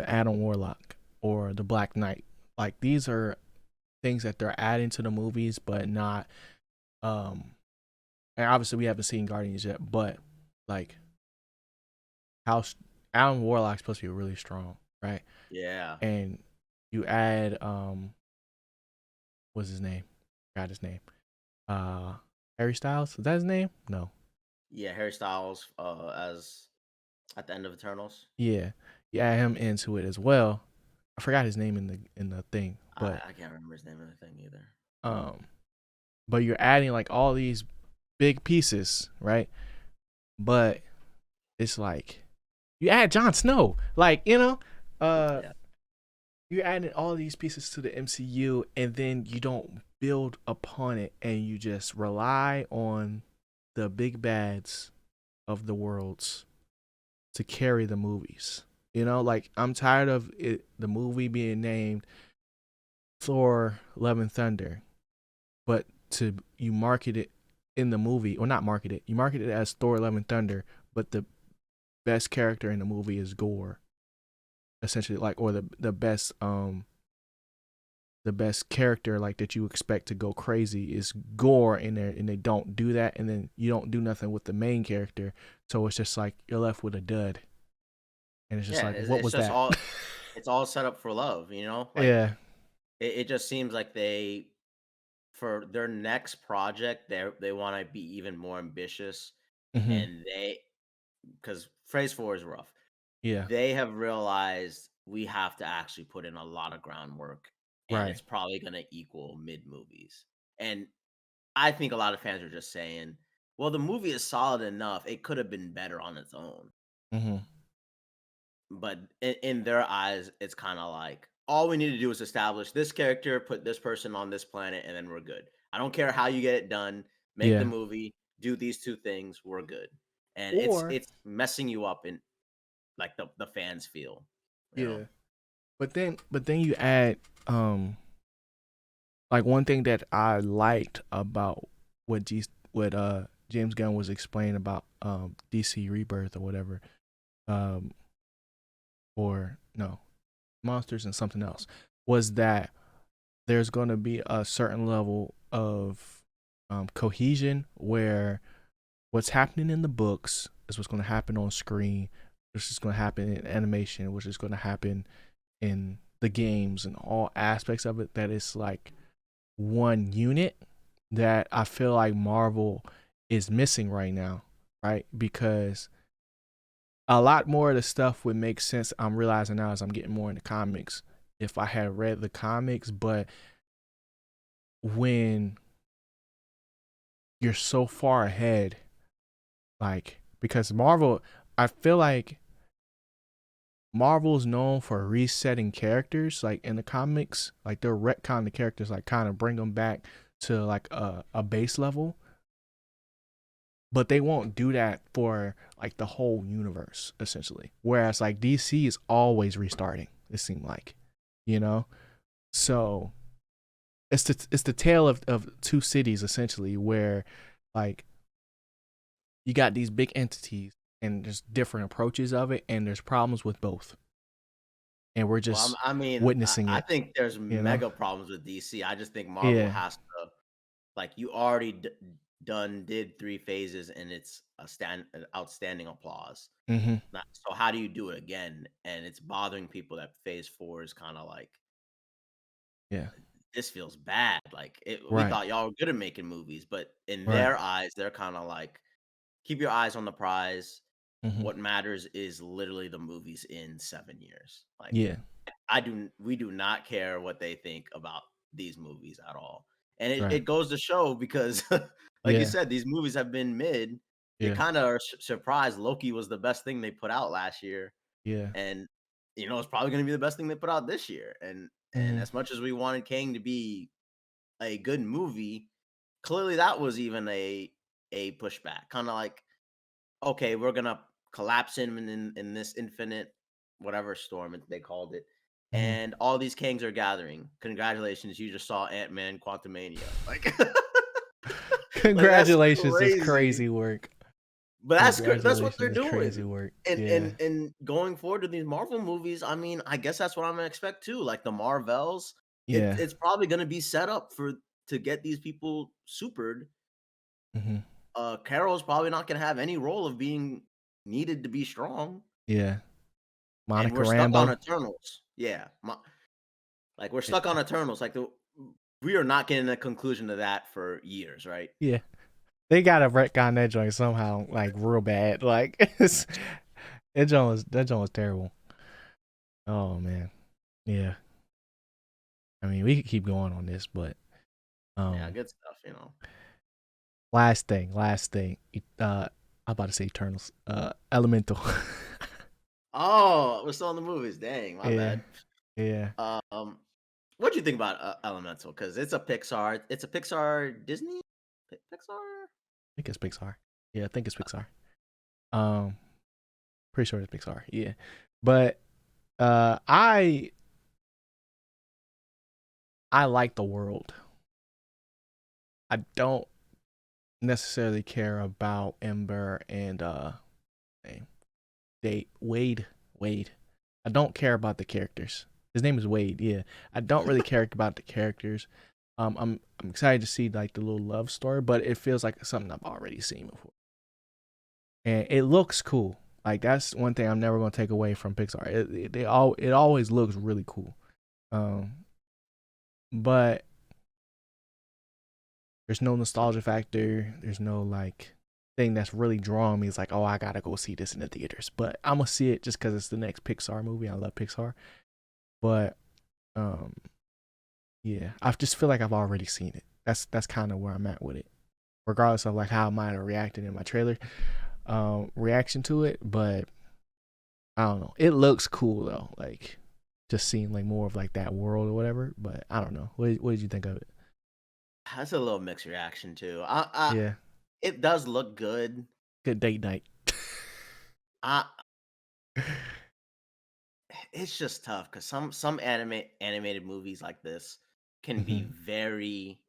Adam Warlock or the Black Knight, like these are things that they're adding to the movies, but not and obviously we haven't seen Guardians yet, but like how Adam Warlock's supposed to be really strong, right? Yeah, And you add what's his name? Got his name. Uh Harry Styles? Is that his name? No. yeah. Harry Styles as at the end of Eternals. Yeah. You add him into it as well. I forgot his name in the thing, but I can't remember his name or anything either. um but you're adding like all these big pieces, right? But it's like you add Jon Snow, like Yeah, you're adding all these pieces to the MCU, and then you don't build upon it, and you just rely on the big bads of the worlds to carry the movies. Like I'm tired of it, the movie being named Thor: Love and Thunder, but to you market it in the movie, or not market it, you market it as Thor: Love and Thunder, but the best character in the movie is Gore, essentially, like, or the best character like that you expect to go crazy is Gore in there, and they don't do that, and then you don't do nothing with the main character, so it's just like you're left with a dud, and it's just yeah. like, what It's was just that? all it's all set up for love. You know, like Yeah. it just seems like they for their next project, they wanna be even more ambitious, Hmm. and they because Phase 4 is rough. Yeah. They have realized we have to actually put in a lot of groundwork, and Right. it's probably gonna equal mid movies. And I think a lot of fans are just saying, "Well, the movie is solid enough, it could have been better on its own." Hmm. But in their eyes, it's kinda like, "All we need to do is establish this character, put this person on this planet, and then we're good. I don't care how you get it done, make the Yeah. movie, do these 2 things, we're good." And Or it's messing you up in, like, the fans feel, you know? yeah, but then you add like one thing that I liked about what James Gunn was explaining about DC Rebirth or whatever, um or no, Monsters and something else, was that there's going to be a certain level of cohesion where what's happening in the books is what's going to happen on screen, which is going to happen in animation, which is going to happen in the games and all aspects of it. That it's like one unit that I feel like Marvel is missing right now, right? Because a lot more of the stuff would make sense. I'm realizing now as I'm getting more into comics, if I had read the comics, but when you're so far ahead, like, because I feel like Marvel's known for resetting characters, like in the comics, like they'll retcon the characters, like kind of bring them back to like a base level, but they won't do that for like the whole universe, essentially. Whereas like DC is always restarting, it seemed like, you know? So it's the tale of two cities essentially, where like you got these big entities and there's different approaches of it, and there's problems with both. And we're Well, just I mean, witnessing I it, think there's you know? mega problems with DC. I just think Marvel Yeah. has to like, you already did 3 phases, and it's an outstanding applause. Hmm. Now so how do you do it again? And it's bothering people that Phase 4 is kinda like, Yeah. "This feels bad." Like, we Right. thought y'all were good at making movies, but in Right. their eyes, they're kinda like, "Keep your eyes on the prize. Hmm. What matters is literally the movies in 7 years." Like, Yeah. we do not care what they think about these movies at all. And Right. it goes to show because, like you Yeah. said, these movies have been mid. You Yeah. kinda are surprised Loki was the best thing they put out last year, Yeah. and, it's probably gonna be the best thing they put out this year, and Mhm. as much as we wanted Kang to be a good movie, clearly that was even a pushback, kinda like, "Okay, we're gonna collapse him in this infinite whatever storm they called it, Mhm. and all these Kangs are gathering. Congratulations, you just saw Ant-Man: Quantumania." Like like, that's Congratulations is crazy. crazy work. But that's what Congratulations they're is crazy doing. work. And Yeah. and and going forward to these Marvel movies, I mean, I guess that's what I'm gonna expect too. Like the Marvels, Yeah. it's probably gonna be set up for to get these people supered. Mhm. Carol's probably not gonna have any role of being needed to be strong, Yeah. and Monica we're stuck on Rambeau. Eternals. Yeah, like we're Eh, stuck on Eternals. Like we are not getting a conclusion to that for years, right? yeah. They gotta retcon that joint somehow, like real bad. Like that joint was terrible. Oh man. Yeah. I mean, we could keep going on this, but Yeah, um good stuff. last thing. I'm about to say Eternals. Elemental. Oh, we're still in the movies. Dang, my Yeah. bad. Yeah. What do you think about Elemental? Because it's a Pixar. It's a Pixar Disney. Pixar. I think it's Pixar. Yeah, I think it's Pixar. Um pretty sure it's Pixar. Yeah. But uh I I like the world. I don't necessarily care about Ember and name. Wade. Wade. I don't care about the characters. His name is Wade. Yeah, I don't really care about the characters. I'm excited to see like the little love story, but it feels like something I've already seen before, and it looks cool. Like that's one thing I'm never gonna take away from Pixar. It always looks really cool. Um, but there's no nostalgia factor. There's no like thing that's really drawing me. It's like, oh, I gotta go see this in the theaters. But I'm gonna see it just because it's the next Pixar movie. I love Pixar. But um, yeah, I just feel like I've already seen it. That's kind of where I'm at with it, regardless of like how I might have reacted in my trailer reaction to it. But I don't know. It looks cool though. Like just seeing like more of like that world or whatever. But I don't know. What did you think of it? That's a little mixed reaction too. Yeah, It does look good. good date night. I it's just tough because some animated movies like this can be Hmm. very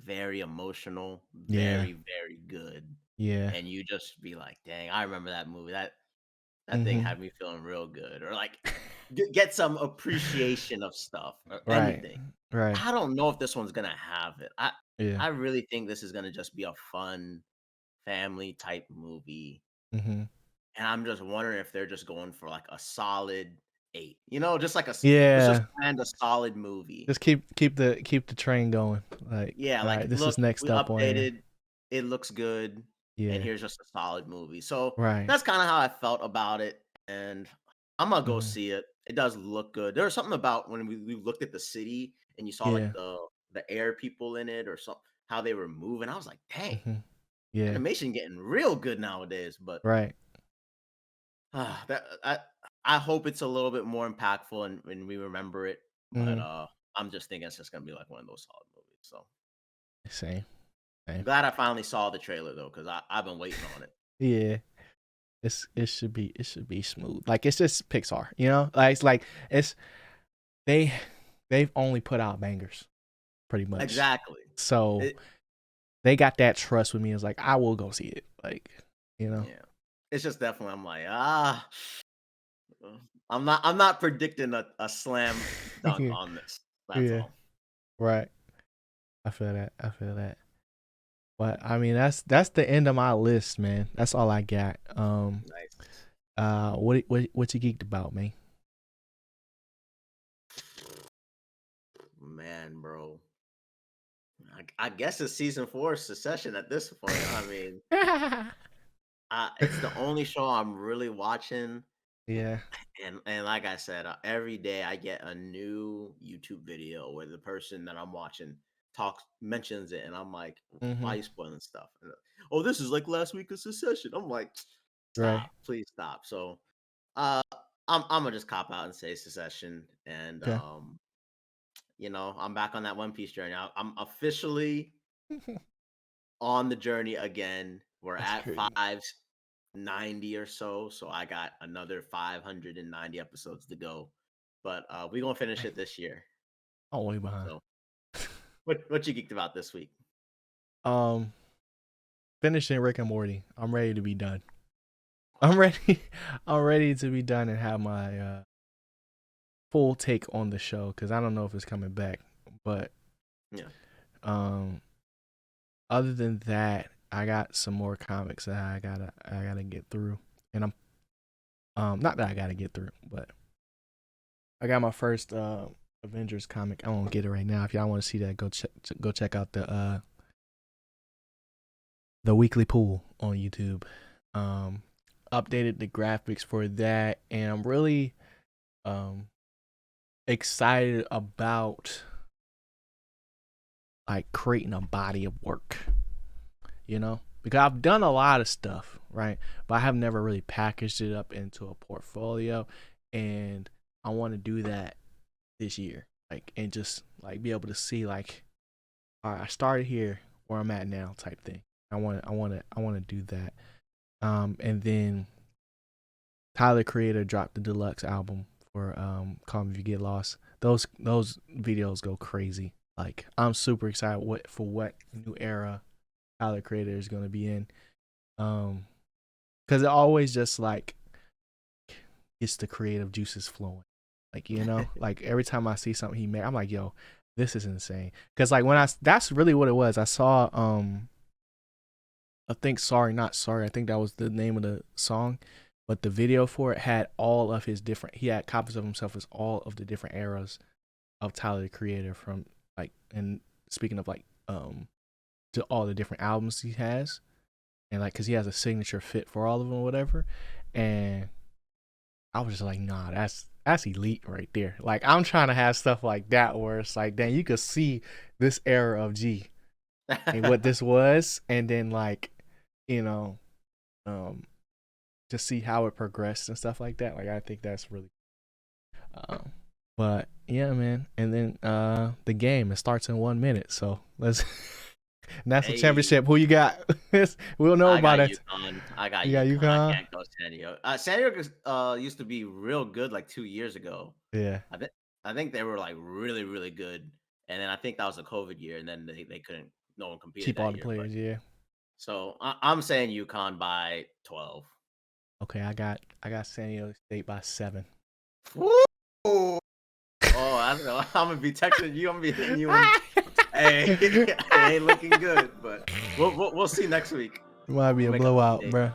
very emotional, Yeah, very good, yeah. and you just be like, "Dang, I remember that movie. That thing Hmm. had me feeling real good," or like get some appreciation of stuff or Right, anything. right. I don't know if this one's gonna have it. Yeah. I really think this is gonna just be a fun family type movie, Hmm. and I'm just wondering if they're just going for like a solid 8. Just like let's just Yeah. land a solid movie. Just keep the train going. Like, Yeah, all like, right, this is "Look, we next up on here. updated, it looks good, and Yeah. here's just a solid movie." So, Right. that's kinda how I felt about it, and I'm gonna go Hmm. see it. It does look good. There was something about when we looked at the city and you saw, like, Yeah. the air people in it or how they were moving, I was like, "Dang, Hmm. Yeah. animation getting real good nowadays," but, Right. that I hope it's a little bit more impactful and we remember it, but, Hmm. I'm just thinking it's just gonna be, like, one of those solid movies, so Same. I'm Same. glad I finally saw the trailer though, because I've been waiting on it. Yeah. It should be smooth. Like it's just Pixar, you know? Like it's like it's they they've only put out bangers pretty much. Exactly. So It they got that trust with me. It's like I will go see it. Like, you know? yeah. It's just definitely I'm like, I'm not predicting a slam dunk Yeah. on this. That's Yeah. all. Right. I feel that. I feel that. But I mean that's the end of my list, man. That's all I got. Nice. What you geeked about, man? Man, bro. I guess it's season 4 Succession at this point. I mean, it's the only show I'm really watching. Yeah. And like I said, every day I get a new YouTube video where the person that I'm watching mentions it, and I'm like, why are you spoiling stuff? And, oh, this is like last week of Succession. I'm like, stop, please stop. So I'm gonna just cop out and say Succession, and I'm back on that One Piece journey. I'm officially on the journey again. We're That's at crazy. 590 or so, so I got another 590 episodes to go. But we're gonna finish it this year. I'm way behind. So, what you geeked about this week? Finishing Rick and Morty. I'm ready to be done. I'm ready to be done and have my full take on the show, because I don't know if it's coming back. But other than that, I got some more comics that I gotta get through, and I'm not that I gotta get through, but I got my first Avengers comic. I won't get it right now. If y'all want to see that, go check out the weekly pool on YouTube. Updated the graphics for that, and I'm really excited about like creating a body of work, because I've done a lot of stuff, right? But I have never really packaged it up into a portfolio, and I want to do that this year, like, and just like be able to see like, all right, I started here, where I'm at now, type thing. I want to do that. And then Tyler Creator dropped the deluxe album for Call Me If You Get Lost. Those videos go crazy. Like, I'm super excited for what new era Tyler Creator is gonna be in. Because it always just like gets the creative juices flowing. Like, like every time I see something he made, I'm like, yo, this is insane. Because like that's really what it was. I saw I think Sorry Not Sorry, I think that was the name of the song, but the video for it had all of his different, he had copies of himself as all of the different eras of Tyler the Creator, from like, and speaking of like to all the different albums he has, and like, because he has a signature fit for all of them or whatever. And I was just like, nah, that's elite right there. Like, I'm trying to have stuff like that where it's like, dang, you could see this era of G and what this was, and then like, to see how it progressed and stuff like that. Like, I think that's really but yeah, man. And then the game, it starts in 1 minute, so let's national championship. Who you got? We'll know about it. I got UConn. I can't go San Diego. San Diego used to be real good like 2 years ago. Yeah, I think they were like really, really good, and then I think that was a COVID year, and then they couldn't. No one competed. Keep all the players. But, yeah. So I'm saying UConn by 12. Okay, I got San Diego State by 7. Woo! Oh, I don't know. I'm gonna be texting you. I'm gonna be hitting you. Hey, it ain't looking good, but we'll see next week. It might be a blowout, bro.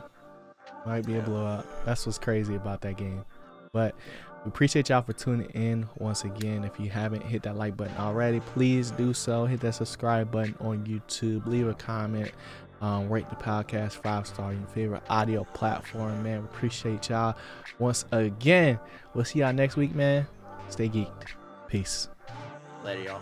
Might be a blowout. That's what's crazy about that game. But we appreciate y'all for tuning in once again. If you haven't hit that like button already, please do so. Hit that subscribe button on YouTube. Leave a comment. Rate the podcast 5-star, your favorite audio platform, man. We appreciate y'all once again. We'll see y'all next week, man. Stay geeked. Peace. Later, y'all.